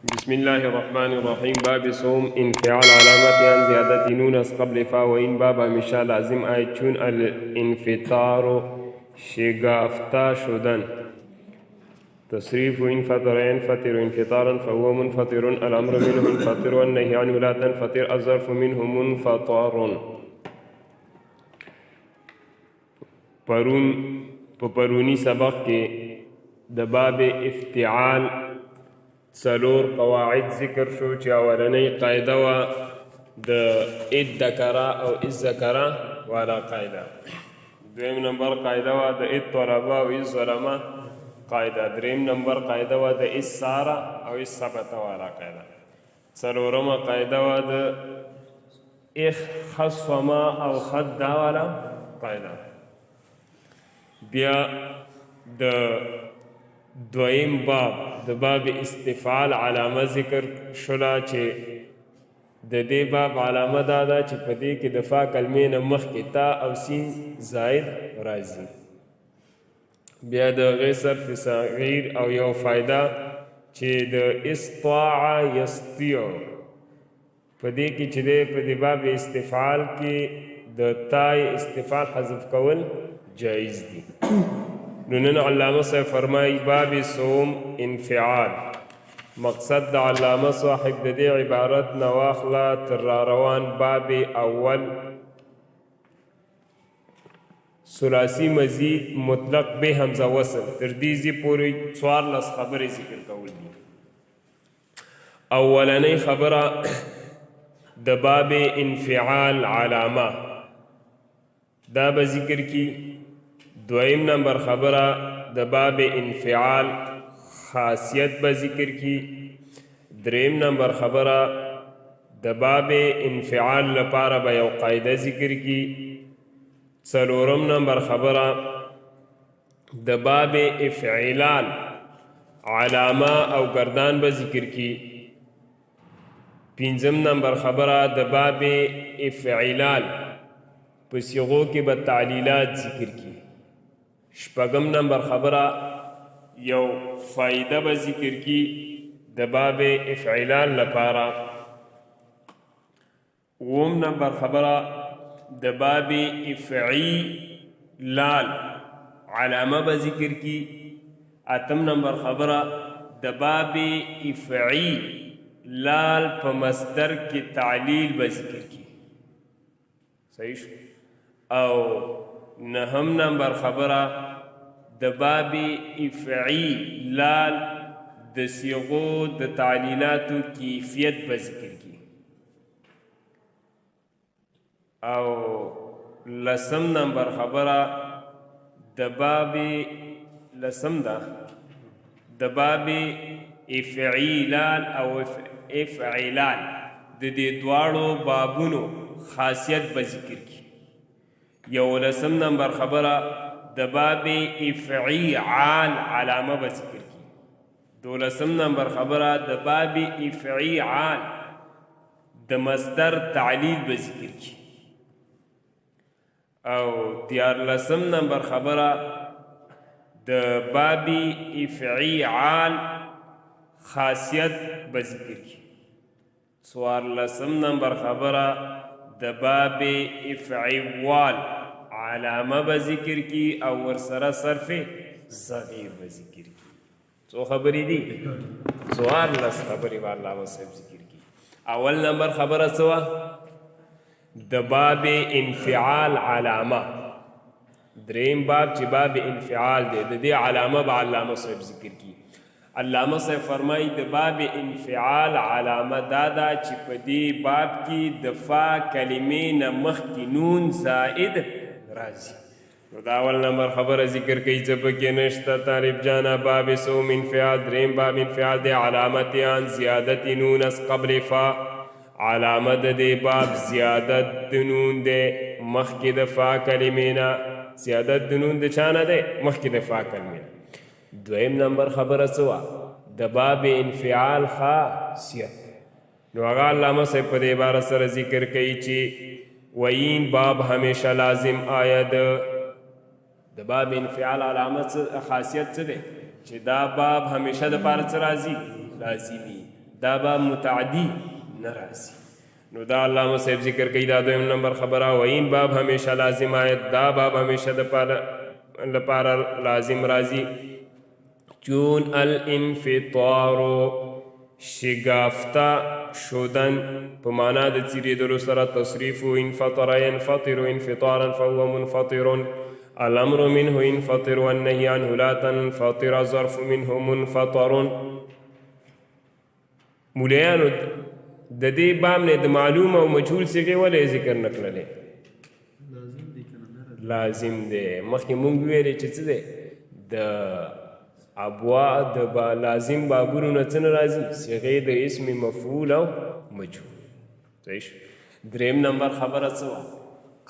بسم الله الرحمن الرحیم. باب صوم انفعال علامت عن زیادت نون از قبل فا و این باب همیشه لازم آید چون الانفطار شگافتا شدن. تصریف ان فطر ينفطر انفطارا فهو منفطر الامر منه منفطر والنهي عنه لا تنفطر الظرف منه منفطر. پرونی سبق کې د باب افتعال څلور قواعد ذکر شو چې اولنۍ قاعده وه د ادکرا او الذکرا والا قاعده، دویم نمبر قاعده وه د الطلبه او الظلمه قاعده، دریم نمبر قاعده وه د الساره او الثبته والا قاعده، څلورمه قاعده وه د خصما او خدا والا قاعده. بیا د دویم باب د باب استفعال علامه ذکر شوله چې د دې باب علامه دا ده چې په دې کې د فا کلمې نه مخکې تا او سین زائد راځي. بیا د هغې صرف صغیر او یو فایده چې د استطاع یستطیع په دې کې چې دی په دې باب استفعال کې د تای استفعال حذف کول جایز دي. نو نن علامه صاحب فرمایي باب صوم انفعال. مقصد د علامه صاحب د دې عبارت نه واخله تر راروان باب اول ثلاثي مزید مطلق به همزه وصل تر دې ځای پورې څوارلس خبرې ذکر کول دي. اولنۍ خبره د باب انفعال علامه دا به ذکر کی. دویم نمبر خبره د باب انفعال خاصیت به ذکر کی. دریم نمبر خبره د باب انفعال لپاره به یو قاعده ذکر کی. څلورم نمبر خبره د باب افعلال علامه او گردان به ذکر کی. پنځم نمبر خبره د باب افعلال په صيغو کې به تعلیلات ذکر کی. شپږم نمبر خبره یو فائده به ذکر کی د باب افعلال لپاره. اوم نمبر خبره د باب افعلال علامه به ذکر کی. اتم نمبر خبره د باب افعلال په مصدر کې تعلیل به ذکر کی. صحیح شو. او نهم نمبر خبره د باب افعلال د صيغو د تعلیلاتو کیفیت به ذکر کی. او لسم نمبر خبره د باب لسم ده د باب افعلال او افعلال د دې دواړو بابونو خاصیت به ذکر کی. یو لسم نمبر خبره د باب افعال علامه به ذکر کی. دولسم نمبر خبره د باب افعال د مصدر تعلیل به ذکر کی. او دیارلسم نمبر خبره د باب افعال خاصیت به ذکر کی. څوارلسم نمبر خبره د باب افعال علامه به ذکر کی او ورسره صرف صغیر به ذکر کی. څو خبرې دي؟ څوارلس خبرې به علامه صاحب ذکر کی. اول نمبر خبره څه وه؟ د باب انفعال علامه. دریم باب چې باب انفعال دی د دې علامه به علامه صاحب ذکر کی. علامه صاحب فرمایي د باب انفعال علامه دا ده چې په دې باب کې د فا کلمې نه مخکې نون زائد راځي. نو دا اول نمبر خبره ذکر کوي چې پکې نشته. طالب جانا باب صوم انفعال. دریم باب انفعال دی علامت عن زیادت نون از قبل فا. علامه د دې باب زیادت د نون دی مخکې د فا کلمې نه. زیادت د نون د چا نه دی؟ مخکې د فا کلمې نه. دویم نمبر خبره څه وه؟ د باب انفعال خاصیت. نو هغه علامه صاحب په دې عبارت سره ذکر کوي چې وین باب همیشه لازم آید. د باب انفعال علامه خاصیت څه دی؟ چې دا باب همیشه د پاره څه راځي؟ لازمي. دا به متعدی نه راځي. نو دا علامه صاحب ذکر کوي دا دویم نمبر خبره. و این باب همیشه لازم آید، دا باب همیشه لپاره لازم راځي. چون الانفطار شگافته شدن په معنا د څیرېدلو سره تصریف انفطر ینفطر انفطارا فهو منفطر. الامر منه انفطر والنهي عنه لا تنفطر ظرف منه منفطر. مولیانو د دې باب نه د معلوم او مجهول صيغې ولې ذکر نه کړلې؟ لازم دی. مخکې مونږ ویلې چې څه دی د ابوا د لازم بابونو نه څه نه راځي؟ صيغې د اسم مفعول او مجهول. صحیح شو. دریم نمبر خبره څه وه؟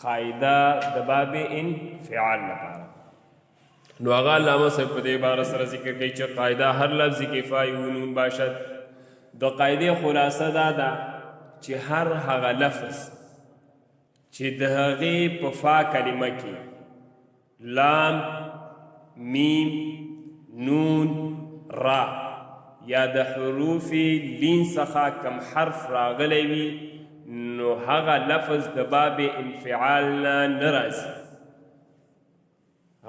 قاعده د باب انفعال لپاره. نو هغه علامه صاحب په دې باره سره ذکر کوي چې قاعده هر لفظ کې فای و نون باشد. د قاعدې خلاصه دا ده چې هر هغه لفظ چې د هغې په فا کلمه کې لام، میم، نون، را یا د حروف لین څخه کم حرف راغلی وي نو هغه لفظ د باب انفعال نه راځي.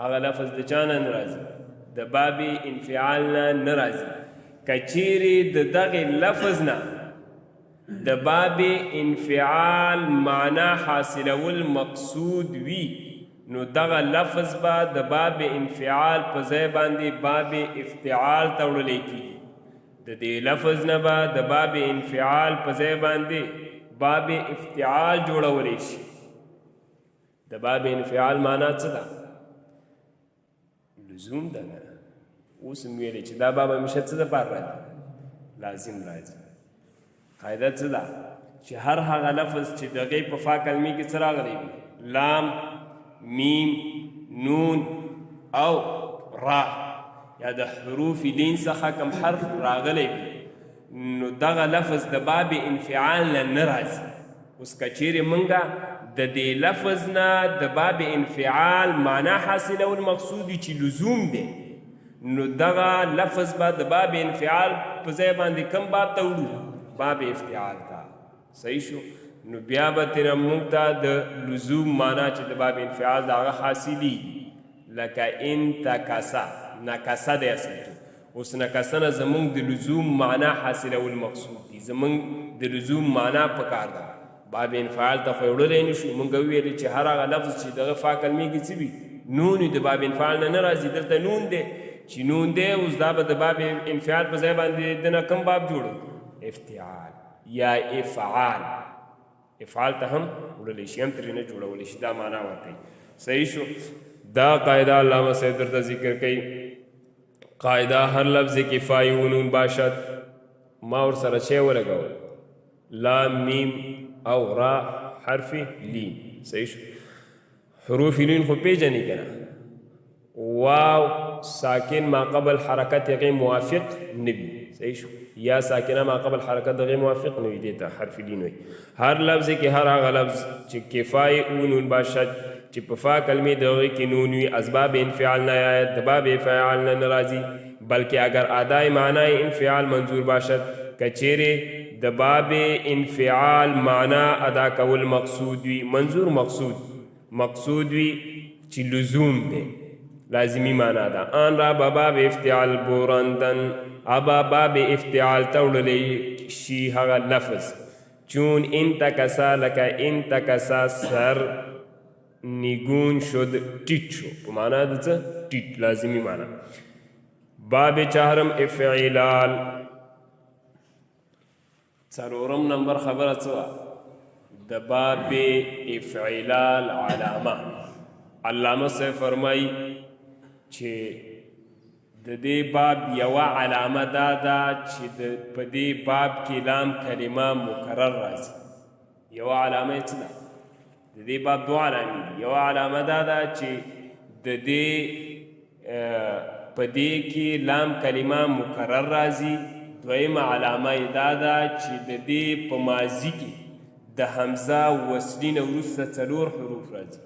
هغه لفظ د چا نه راځي؟ د باب انفعال نه راځي. کچیرې د دغې لفظ نه د باب انفعال معنا حاصلول مقصود وي نو دغه لفظ به د باب انفعال په ځای باندې باب افتعال ته وړلی کېږي. د دې لفظ نه به د باب انفعال په ځای باندې باب افتعال جوړولی شي. د باب انفعال معنا څه ده؟ لزوم ده نه. اوس هم ویلې چې دا باب همیشه څه دپاره راځي؟ لازم راځي. قاعده څه ده؟ چې هر هغه لفظ چې د هغې په فا کلمې کې څه راغلی وي؟ لام، میم، نون او را یا د حروف لین څخه کم حرف راغلی وي نو دغه لفظ د باب انفعال نه راځي. اوس که چیرې موږ د دې لفظ نه د باب انفعال معنا حاصلول مقصود وي چې لزوم دی نو دغه لفظ به د باب انفعال په ځای باندې کم باب ته وړو؟ باب افتعال ته. صحیح شو. نو بیا به تیره موږ ته د لزوم معنا چې د باب انفعال د هغه حاصلېږي لکه انتکسه، نکسه دی اصل کې. اوس نکسه نه زموږ د لزوم معنا حاصلول مقصود دي. زموږ د لزوم معنا پکار ده. باب انفعال ته خو یې وړلی نه شو. موږ وویلې چې هر هغه لفظ چې دغه فا کلمې کې څه وي؟ نون وي. د باب انفعال نه راځي. دلته نون دی چې نون دی اوس دا به د باب انفعال په ځای باندې د نه کوم باب جوړو؟ افتعال یا افعال. افعال ته هم وړلی شي، هم ترې نه جوړولی شي. دا معنا ورکوي. صحیح شو. دا قاعده علامه صاحب درته ذکر کوي. قاعده هر لفظ کې فای و نون باشد. ما ورسره شی ولګول لام، میم او را حرف لین. صحیح شو. حروف لین خو پیژنې که نه؟ واو ساکن ما قبل حرکت هغې موافق نه وي. صحیح شو. یا ساکنه ما قبل حرکت هغې موافق نه وي دې ته حرف لین وایي. هر لفظ کې هر هغه لفظ چې کفای او نون باشد چې په فا کلمې د هغې کې نون وي اسباب انفعال نه آید د باب انفعال نه راځي بلکې اگر ادای معنای انفعال منظور باشد که چیرې د باب انفعال معنا ادا کول مقصود وي منظور مقصود وي چې لزوم دی لازمی معنا ده. آن را به باب افتعال بورندن ابا باب افتعال ته وړلی شي هغه لفظ چون انتکسا لکه انتکسا سر نیگون شد ټیټ شو په معنا د څه؟ ټیټ لازمی معنا. باب چهارم افعلال. څلورم نمبر خبره څه وه؟ د باب افعلال علامه. علامه صاحب فرمایي چې د دې باب یوه علامه دا ده چې په دې باب کې لام کلمه مکرر راځي. یوه علامه یې څه ده؟ د دې باب دوه علامې دي. یوه علامه دا ده چې د دې په دې کې لام کلمه مکرر راځي. دویمه علامه یې دا ده چې د دې په ماضي کې د حمزه وصلي نه وروسته څلور حروف راځي.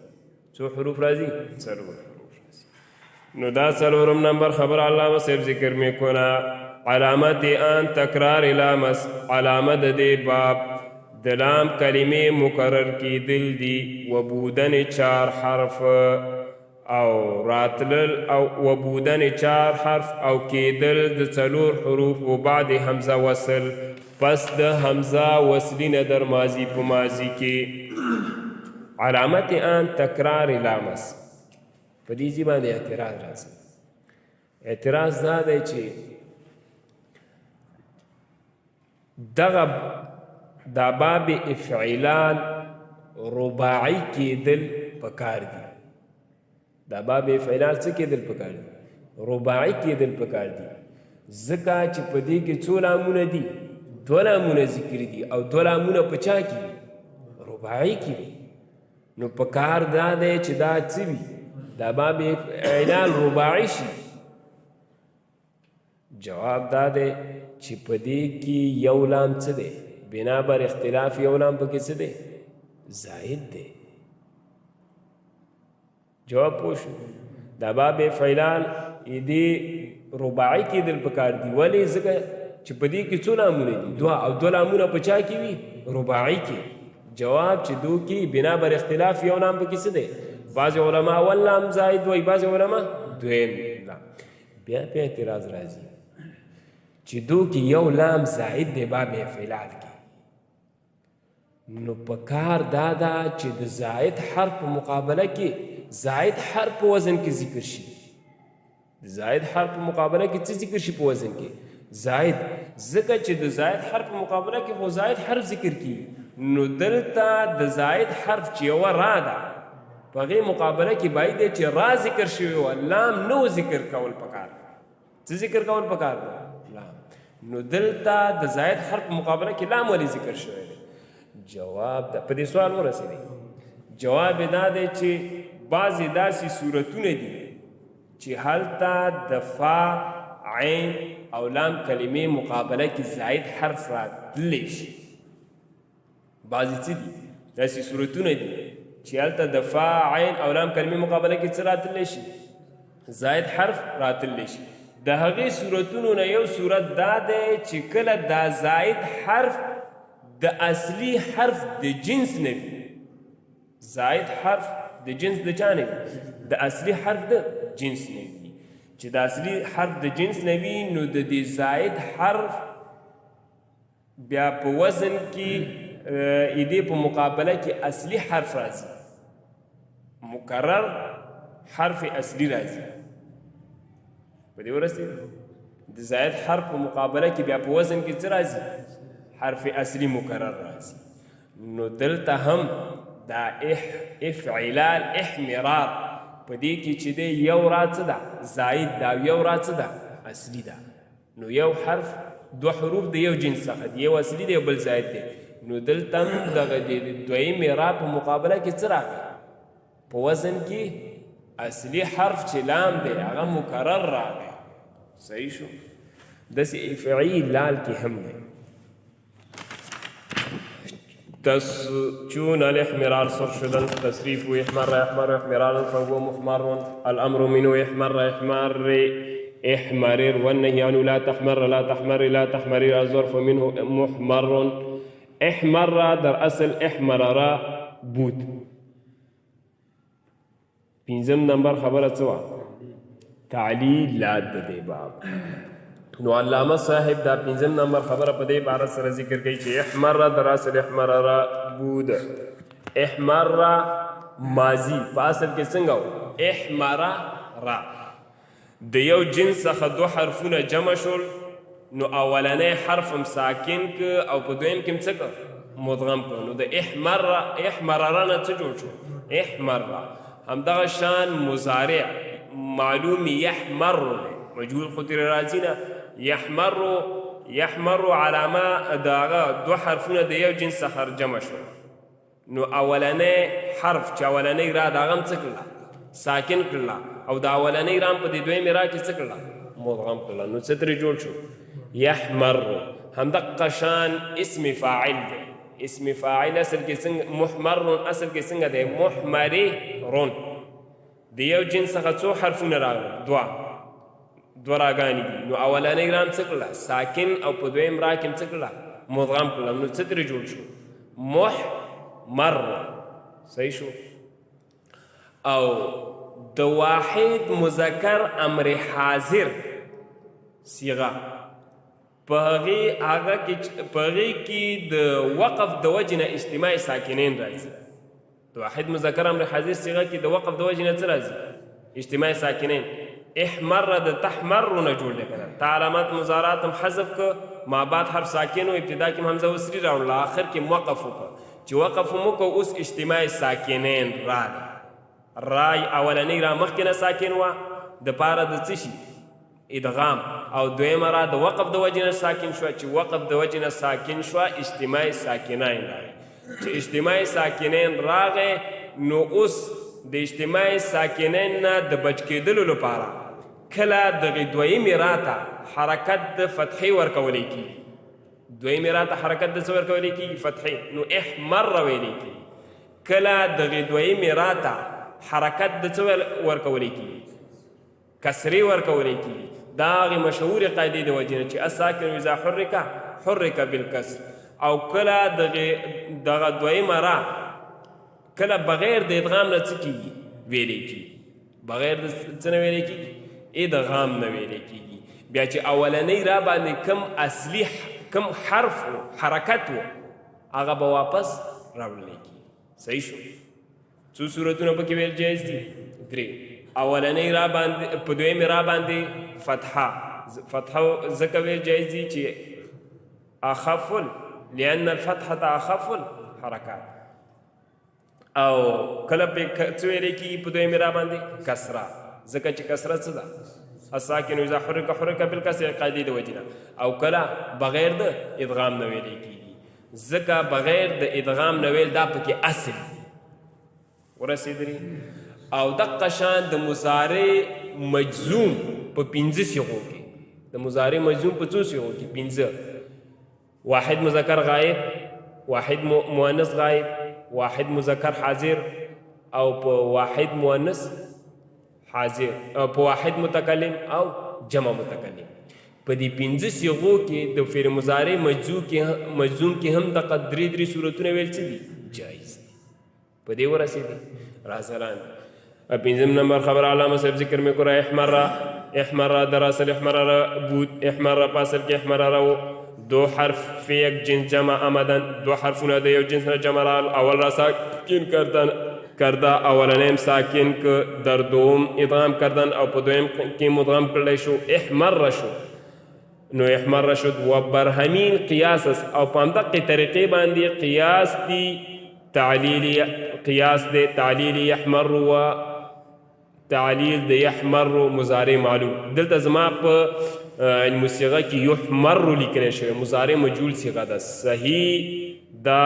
څو حروف راځي؟ څلور حروف راځي. نو دا څلورم نمبر خبر علامه صاحب ذکر میکنه. علامت ان تکرار لامس علامت د باب د لام کلمې مکرر کیدل دي وبودن 4 حرف او راتلل او وبودن 4 حرف او کیدل د 4 حروف و بعد حمزه وصل پس د حمزه وصلین در ماضی په ماضی کې علامت ان تکرار لامس په دې ځای باندې اعتراض راځي اعتراض دا دی چې دغه دا باب افعلان رباعی کېدل پکار دي دا باب افعلان څه کېدل پکار دي رباعی کېدل پکار دي ځکه چې په دې کې څو لامونه دي 2 لامونه ذکر دي او 2 لامونه په چا کې دي رباعی کې دي نو پکار دا دی چې دا څه وي دا باب افعلان رباعی شي جواب دا دی چې په دې کې یو لام څه دی بنا بر اختلاف یو لام پکې څه دی زائد دی جواب پوښ دا باب فعلان دې رباعی کېدل پکار دي ولې ځکه چې په دې کې څو لامونه دي 2 او 2 لامونه په چا کې وي رباعی کې جواب چې دو کې بنا بر اختلاف یو لام پکې څه دی بعض علما اول لام زائد وایي بعض علما دویم لام بیا په اعتراض راځي چې دو کې یو لام زائد دی باب فعلان کې نو پکار دادا چې د زائد حرف په مقابله کې زائد حرف په وزن کې ذکر شي د زائد حرف په مقابله کې څه ذکر شي په وزن کې زائد ځکه چې د زائد حرف په مقابله کې خو زائد حرف ذکر کی نو دلته د زائد حرف چې یو را ده په هغې مقابله کې باید چې را ذکر شوی و لام نو ذکر کول پکار څه ذکر کول پکار لام نو دلته د زائد حرف په مقابله کې لام ولې ذکر شوی دی جواب دا په دې سوال ورسېدی جواب دا دی چې بعضې داسې صورتونه دي چې هلته د فا عین او لام کلمې مقابله کې زائد حرف راتللی شي بعضې څه دي داسې صورتونه دي چې هلته د فا عین او لام کلمې مقابله کې څه راتللی شي زائد حرف راتللی شي د هغې صورتونو نه یو صورت دا دی چې کله دا زائد حرف د اصلي حرف د جنس نه وي زائد حرف د جنس د چا نه وي د اصلي حرف د جنس نه وي چې د اصلي حرف د جنس نه وي نو د دې زائد حرف بیا په وزن کې دې په مقابله کې اصلي حرف راځي مکرر حرف اصلي راځي په دې ورسېد د زائد حرف په مقابله کې بیا په وزن کې څه راځي حرف اصلی مکرر راځي نو دلته هم دا افعلال احمرار په دې کې چې دی یو را څه ده زائد ده او یو را څه ده اصلي ده نو یو حرف 2 حروف د یو جنس څخه دی یو اصلي دی بل زائد دی نو دلته هم دغه د دویمې را په مقابله کې څه راغی په وزن کې اصلي حرف چې لام دی هغه مکرر راغی صحیح شو داسې افعلال کې هم دی چون الاحمرار صر شدن تصریف و احمر احمر احمرار فهو محمر الامر منه احمر احمر احمرر والنهي لا تحمر لا تحمر لا تحمرر الظرف منه محمر احمر در اصل احمرر بود 5 نمبر خبره څه تعلیلات د دې باب نو علامه صاحب دا 5 نمبر خبره په دې باره سره ذکر کوي چې احمر در اصل احمرر بود احمر ماضی په اصل کې څنګه و احمر را د یو جنس څخه 2 حرفونه جمع شول نو اولنی حرف هم ساکن که او په دویم کې څه که مدغم که نو د احمرر نه څه جوړ شو احمر همدغه شان مضارع معلوم یحمر دی مجهول خو ترې راځي نه یحمر علامه دغه 2 حرفونه د یو جنس څخه جمع شول نو اولنی حرف چې اولنی را د هغه هم څه کړله ساکن کړله او د اولنی را هم په دې دویمې را کې څه کړله مدغم کړله نو څه ترې جوړ شو یحمر همدقه شان اسم فاعل دی اسم فاعل اصل کې څنګه محمر اصل کې څنګه دی محمرون د یو جنس څخه څو حرفونه راغلل 2 دوه راګانې دي. نو اولنۍ را هم څه کړله ساکن او په دویم را کې هم څه کړله مدغم کړله. نو څه ترې جوړ شو محمر. صحیح شو. او د واحد مذکر امر حاضر صیغه په هغې کې د وقف د وجې نه اجتماع ساکنین راځي. د واحد مذکر امر حاضر صیغه کې د وقف د وجې نه څه راځي اجتماع ساکنین. احمر د تحمر نه جوړ دی که نه. تا علامات مضارعات هم حذف که ما بعد حرف ساکن و ابتدا کې هم حمزه وصلي راوړله آخر کې وقف وکړه. چې وقف هم وکړه اوس اجتماع ساکنین راغی. رای اولنۍ را مخکې نه ساکن وه د پاره د څه شي ادغام او دویمه را د وقف د وجې نه ساکن شوه. چې وقف د وجې نه ساکن شوه اجتماع ساکنین راغی. چې اجتماع ساکنین راغی نو اوس د اجتماع ساکنین نه د بچ کېدلو لپاره کله دغې دویمې را ته حرکت د فتحې ورکولی کېږي. دویمې را ته حرکت د څه ورکولی کېږي فتحې. نو احمر ویلی کېږي. کله دغې دویمې را ته حرکت د څه ورکولی کېږي کسرې ورکولی کېږي. دا هغې مشهورې قاعدې د وجې نه چې الساکن اذا حرک بالکسر. او کله دغه دویمه را کله بغیر د ادغام نه څه کېږي ویلی کېږي. بغیر د څه نه ویلی کېږي ادغام نه ویلی کېږي. بیا چې اولنۍ را باندې کم اصلي کم حرف و حرکت و هغه به واپس راوړلی کېږي. صحیح شو. څو صورتونه پکې ویل جایز دي؟ درې. اولنۍ را باندې په دویمې را باندې فتحه ځکه ویل جایز دي چې اخف لأن الفتحة اخف الحرکات. او کله پې څه ویلی کېږي په دویمې را باندې کسره ځکه چې کسره څه ده الساکن اذا حرک بالکسر قاعدې د وجې نه. او کله بغیر د ادغام نه ویلی کېږي ځکه بغیر د ادغام نه ویل دا پکې اصل ورسېدلي. او دقه شان د مضارع مجزوم په 5 صيغو کې. د مضارع مجزوم په څو صيغو کې؟ 5. واحد مذکر غائب، واحد مؤنث غائب، واحد مذکر حاضر او په واحد مؤنث حاضر او په واحد متکلم او جمع متکلم. په دې 5 صيغو کې د فعل مضارع مجزوم کې هم د درې صورتونه ویل څه دي جایز دي. په دې ورسېدي راسلان. 5 نمبر خبر علامه صاحب ذکر میں کرا احمر دراصل احمر بود احمر پاسل کې احمر راو 2 حرف فی یک جنس جمع آمدن. 2 حرفونه د یو جنس نه جمع رال. اول را ساکن کرده اولنیم ساکن که در دوم ادغام کردن او په دویم کې مدغم کړلی شو احمر شو. نو احمر شد و بر همین قیاس است او په همدغې طریقې باندې قیاس دی تعلیل یحمر و تعلیل د یحمر مضارع معلوم. دلته زما په علم الصيغه کې یحمر لیکلی شوی مضارع مجهول صيغه ده. صحیح دا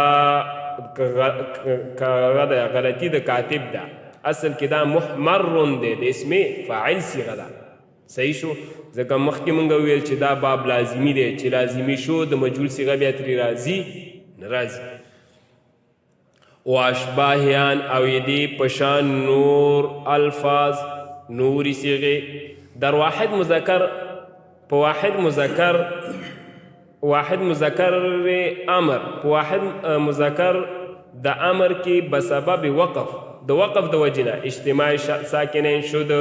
غلطي د کاتب ده. اصل کې دا محمر دی د اسم فاعل صيغه ده. صحیح شو. ځکه مخکې مونږ ویل چې دا باب لازمي دی چې لازمي شو د مجهول صيغه بیا ترې راځي نه راځي. و اشباهیان او یدی پشان نور الفاظ نوری صیغه در واحد مذکر په واحد مذکر امر په واحد مذکر د امر کې بسبب وقف د وقف د وجنه اجتماع ساکنین شد.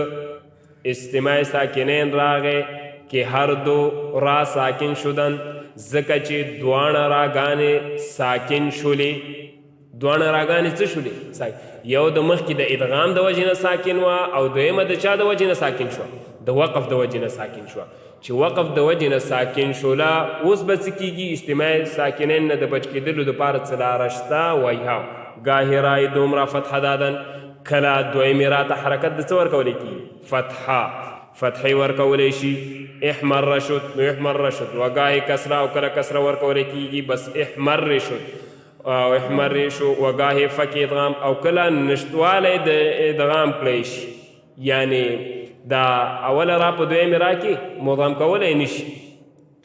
اجتماع ساکنین راغه کې هر دو را ساکن شدن ځکه چې دواړه راګانې ساکن شولې. دوانه راګانې څه شولې یو د مخکې د ادغام د وجې نه ساکن وه او دویمه د چا د وجې نه ساکن شوه د وقف د وجې نه ساکن شوه. چې وقف د وجې نه ساکن شوله اوس به څه کېږي اجتماع ساکنین نه د بچ کېدلو دپاره څه لاره شته وایي ګاهې رای دومره فتحه دادن کله دویمې را ته حرکت د څه ورکولی کېږي فتحې ورکولی شي. احمر شد نو احمر شد و ګاهې کسره او کله کسره ورکولی کېږي بس احمر شد او احمر شو و گاهی فک ادغام او کله نشتوالی د ادغام کړی شي یعنی دا اول را په دویم را کې مدغم کولی نشي.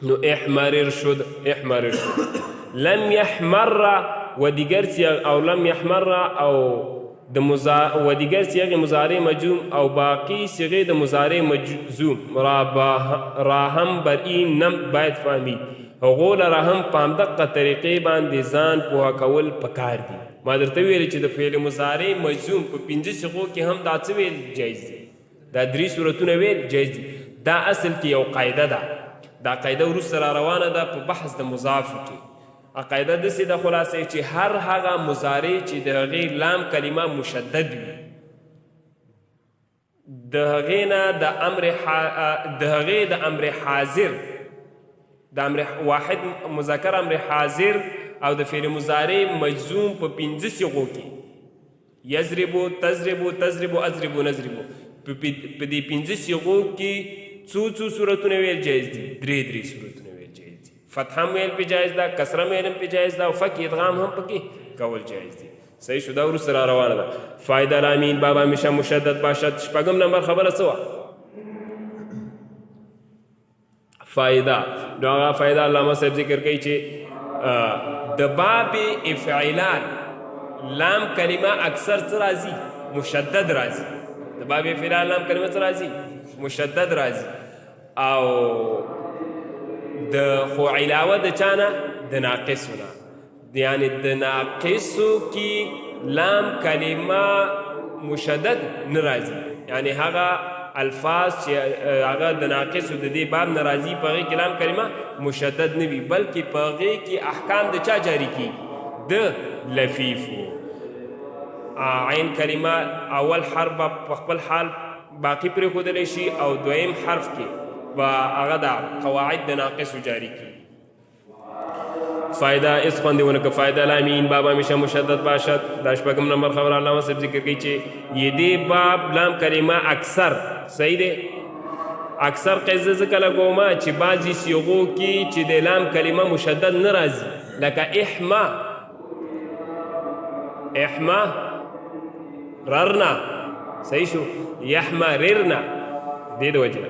نو احمر شد لم يحمر و دیگر او لم يحمر او و دیگر صیغ مضارع مجزوم او باقی صیغې د مضارع مجزوم را هم بر این نم باید فهمید هغو لره هم په همدغه طریقې باندې ځان پوهه کول پکار دي. ما درته ویلې چې د فعل مضارع مجزوم په 5 صیغو کې هم دا څه ویل جایز دي، دا 3 صورتونه ویل جایز دي. دا اصل کې یو قاعده ده، دا قاعده وروسته را روانه ده په بحث د مضافو کې. قاعده داسې ده خلاصه چې هر هغه مضارع چې د هغې لام کلمه مشدد وي د هغې نه د هغې د امر حاضر د امر واحد مذکر امر حاضر او د فعل مضارع مجزوم په 5 صیغو کې یضربو تضربو تضربو اضربو نضربو په دې 5 صیغو کې څو صورتونه ویل جایز دي؟ 3 صورتونه ویل جایز دي. فتحه هم ویل پې جایز ده، کسره هم ویل پې جایز ده او فک ادغام هم پکې کول جایز دي. صحیح شو؟ دا وروسته را روانه ده. فایده لامین باب همیشه مشدد باشد. شپږم نمبر خبره څه وه؟ فایده. نو هغه فایده علامه صاحب ذکر کوي چې د باب افعلان لام کلمه اکثر څه راځي؟ مشدد راځي. د باب افعلان لام کلمه څه راځي؟ مشدد راځي. او خو علاوه د چانه؟ د ناقصو نه، یعنی د ناقصو کې لام کلمه مشدد نه راځي، یعنی هغه الفاظ چې هغه د ناقصو د دې باب نه راځي په هغې کې لام کلمه مشدد نه وي، بلکې په هغې کې احکام د چا جاری کېږي؟ د لفیفو. عین کلمه اول حرف په خپل حال باقی پرېښودلی شي او دویم حرف کې به هغه د قواعد د ناقصو جاری کړي. فایده اس خوندې ونه که فایده لامین باب همیشه مشدد باشد. دا شپږم نمبر خبره علامه صاحب ذکر کوي چې یہ دې باب لام کلمه اکثر صحیح دی. اکثر قضیه ځکه لګومه چې بعضې صیغو کې چې د لام کلمه مشدد نه راځي، لکه احما ررنا صحیح شو، یحمررنا. دې د وجې نه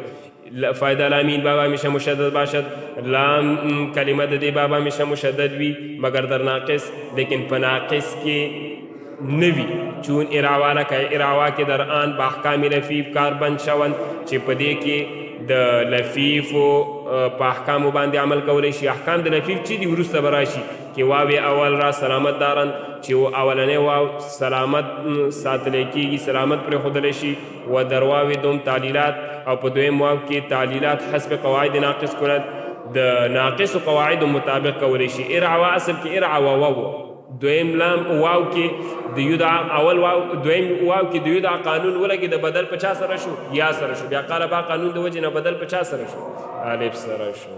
فایده لامین باب همیشه مشدد باشد. لام کلمه د دې باب همیشه مشدد وي مگر در ناقص، لیکن په ناقص کې نه وي. چون اراوا لکه اراوا کې در آن با احکام لفیف کار بند شوند چې په دې کې د لفیفو په احکامو باندې عمل کولی شي. احکام د لفیف چې دي وروسته به راشي کې واو اول را سلامت دارن چې اولنی واو سلامت ساتلی کېږي، سلامت پرېښودلی شي. و در واو دوم تعلیلات او په دویم واو کې تعلیلات حسب قواعد ناقص کند د ناقصو قواعدو مطابق کولی شي. ارعوا اصل کې ارعوا واو، دویم لام واو کې د یدع اول واو دویم واو کې د یدع قانون ولګي د بدل په چا سره شو؟ یا سره شو. بیا قالبا قانون د وجې نه بدل په چا سره شو؟ الف سره شو.